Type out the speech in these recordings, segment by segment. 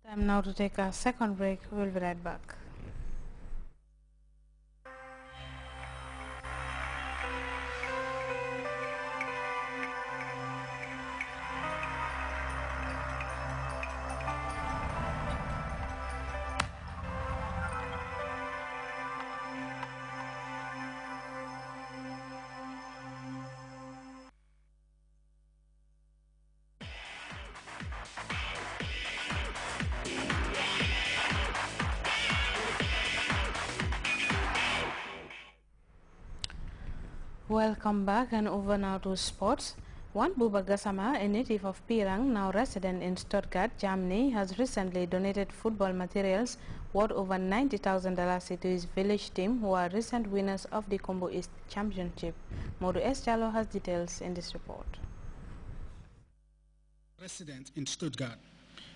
Time now to take our second break. We'll be right back. Welcome back, and over now to sports. One Buba Gassama, a native of Pirang, now resident in Stuttgart, Germany, has recently donated football materials worth over $90,000 to his village team, who are recent winners of the Combo East Championship. Modu S. Jallo has details in this report. Resident in Stuttgart.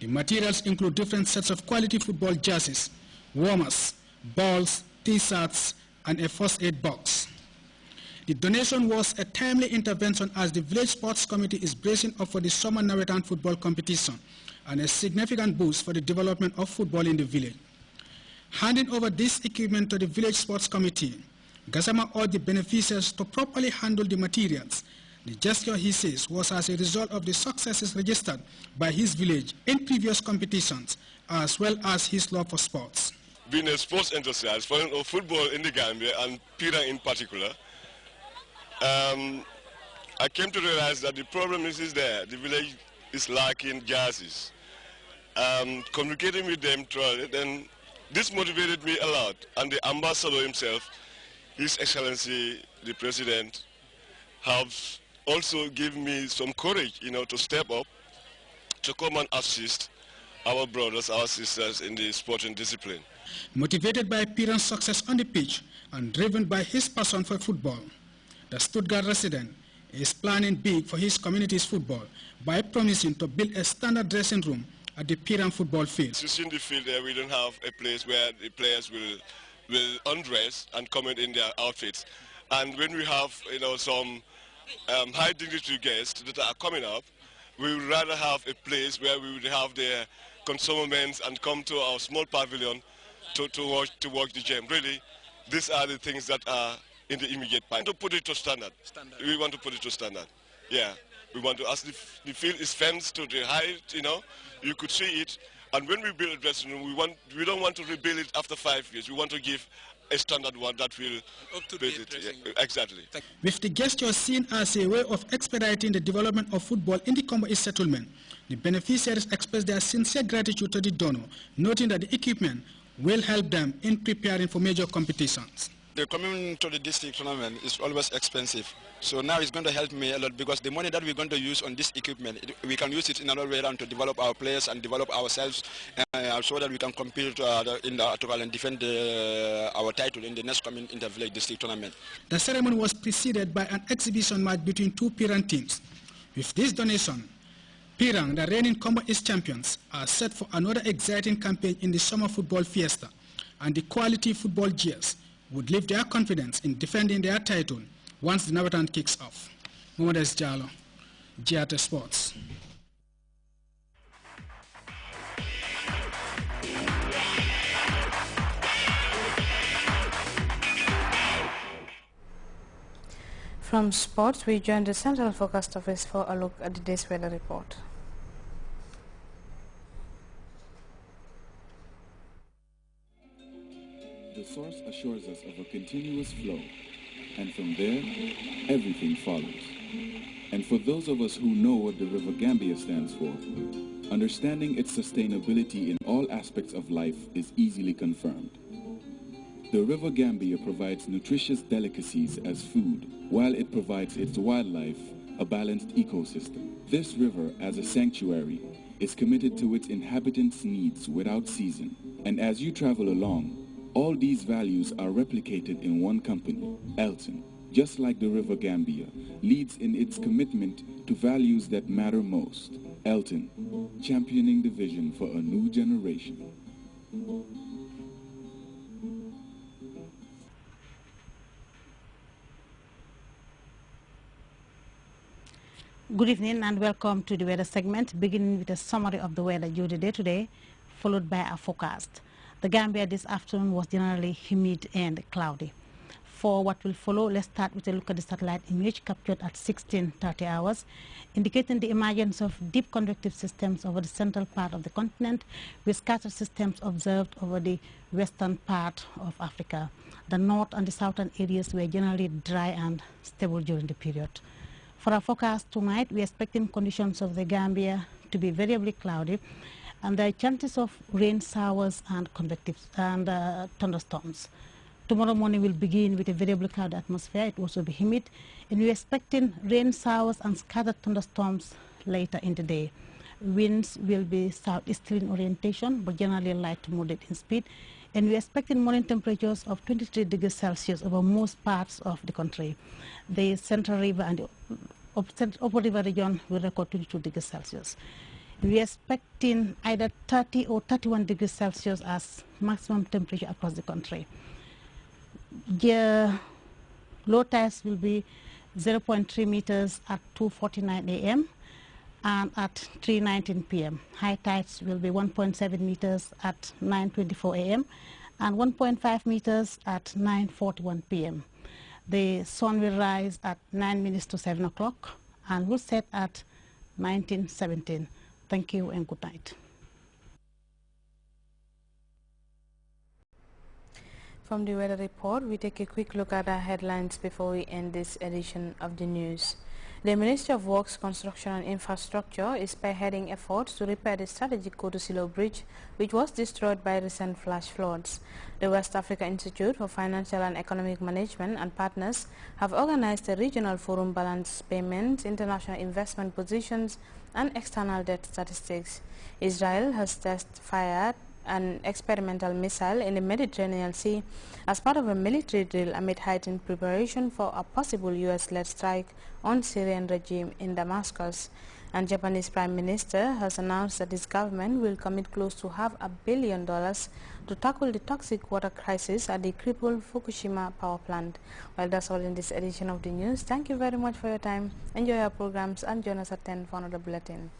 The materials include different sets of quality football jerseys, warmers, balls, t-shirts, and a first aid box. The donation was a timely intervention as the village sports committee is bracing up for the summer Nawetan football competition and a significant boost for the development of football in the village. Handing over this equipment to the village sports committee, Gassama urged the beneficiaries to properly handle the materials. The gesture, he says, was as a result of the successes registered by his village in previous competitions, as well as his love for sports. Being a sports enthusiast, following football in the Gambia and Pirang in particular, I came to realize that the problem is there. The village is lacking jerseys. Communicating with them, then this motivated me a lot. And the ambassador himself, His Excellency, the President, have also given me some courage, to step up, to come and assist our brothers, our sisters in the sporting discipline. Motivated by Pirang's success on the pitch and driven by his passion for football, the Stuttgart resident is planning big for his community's football by promising to build a standard dressing room at the Pirang football field. You see in the field there, we don't have a place where the players will undress and come in their outfits. And when we have, some high dignitary guests that are coming up, we would rather have a place where we would have their consumers and come to our small pavilion to watch the game. Really, these are the things that are in the immediate pipeline. To put it to standard. We want to put it to standard. Yeah. We want to, as the field is fenced to the height, you could see it. And when we build a dressing room, we don't want to rebuild it after 5 years. We want to give a standard one that will build it. Yeah, exactly. With the gesture seen as a way of expediting the development of football in the Combo East settlement, the beneficiaries expressed their sincere gratitude to the donor, noting that the equipment will help them in preparing for major competitions. The coming to the district tournament is always expensive. So now it's going to help me a lot because the money that we're going to use on this equipment, we can use it in another way around to develop our players and develop ourselves so that we can compete in the Portugal and defend our title in the next coming inter-village district tournament. The ceremony was preceded by an exhibition match between two Pirang teams. With this donation, Pirang, the reigning Combo East champions, are set for another exciting campaign in the summer football fiesta, and the quality football gears would lift their confidence in defending their title once the Nawetan kicks off. Modu S. Jallo, Grts Sports. From sports, we join the Central Forecast Office for a look at the day's weather report. The source assures us of a continuous flow, and from there, everything follows. And for those of us who know what the River Gambia stands for, understanding its sustainability in all aspects of life is easily confirmed. The River Gambia provides nutritious delicacies as food, while it provides its wildlife a balanced ecosystem. This river, as a sanctuary, is committed to its inhabitants' needs without ceasing. And as you travel along, all these values are replicated in one company, Elton, just like the River Gambia, leads in its commitment to values that matter most. Elton, championing the vision for a new generation. Good evening and welcome to the weather segment, beginning with a summary of the weather due to day today. followed by a forecast. The Gambia this afternoon was generally humid and cloudy. For what will follow, let's start with a look at the satellite image captured at 16:30 hours, indicating the emergence of deep convective systems over the central part of the continent, with scattered systems observed over the western part of Africa. The north and the southern areas were generally dry and stable during the period. For our forecast tonight, we are expecting conditions of the Gambia to be variably cloudy, and there are chances of rain showers and convective and thunderstorms. Tomorrow morning will begin with a variably cloudy atmosphere. It will also be humid, and we are expecting rain showers and scattered thunderstorms later in the day. Winds will be southeasterly in orientation, but generally light to moderate in speed, and we are expecting morning temperatures of 23 degrees Celsius over most parts of the country. The Central River and the Upper River region will record 22 degrees Celsius. We are expecting either 30 or 31 degrees Celsius as maximum temperature across the country. The low tides will be 0.3 meters at 2:49 a.m. and at 3:19 p.m. High tides will be 1.7 meters at 9:24 a.m. and 1.5 meters at 9:41 p.m. The sun will rise at 9 minutes to 7 o'clock and will set at 19:17. Thank you and good night. From the weather report, we take a quick look at our headlines before we end this edition of the news. The Ministry of Works, Construction and Infrastructure is spearheading efforts to repair the strategic Kodosilo Bridge, which was destroyed by recent flash floods. The West Africa Institute for Financial and Economic Management and partners have organized a regional forum balance payments, international investment positions, and external debt statistics. Israel has fired an experimental missile in the Mediterranean Sea as part of a military drill amid heightened preparation for a possible U.S.-led strike on Syrian regime in Damascus. And Japanese Prime Minister has announced that his government will commit close to $500 million to tackle the toxic water crisis at the crippled Fukushima power plant. Well, that's all in this edition of the news. Thank you very much for your time. Enjoy our programs and join us at 10 for another bulletin.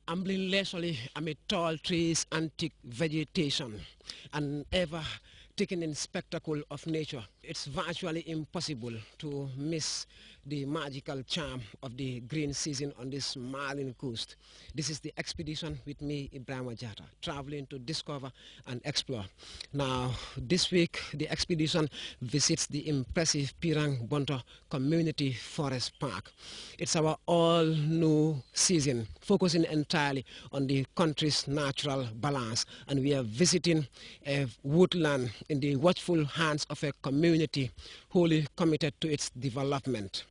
Ambling leisurely amid tall trees and thick vegetation, and ever taking in spectacle of nature. It's virtually impossible to miss the magical charm of the green season on this smiling coast. This is the expedition with me, Ibrahim Ajata, traveling to discover and explore. Now, this week, the expedition visits the impressive Pirang Bonto Community Forest Park. It's our all-new season, focusing entirely on the country's natural balance, and we are visiting a woodland in the watchful hands of a community wholly committed to its development.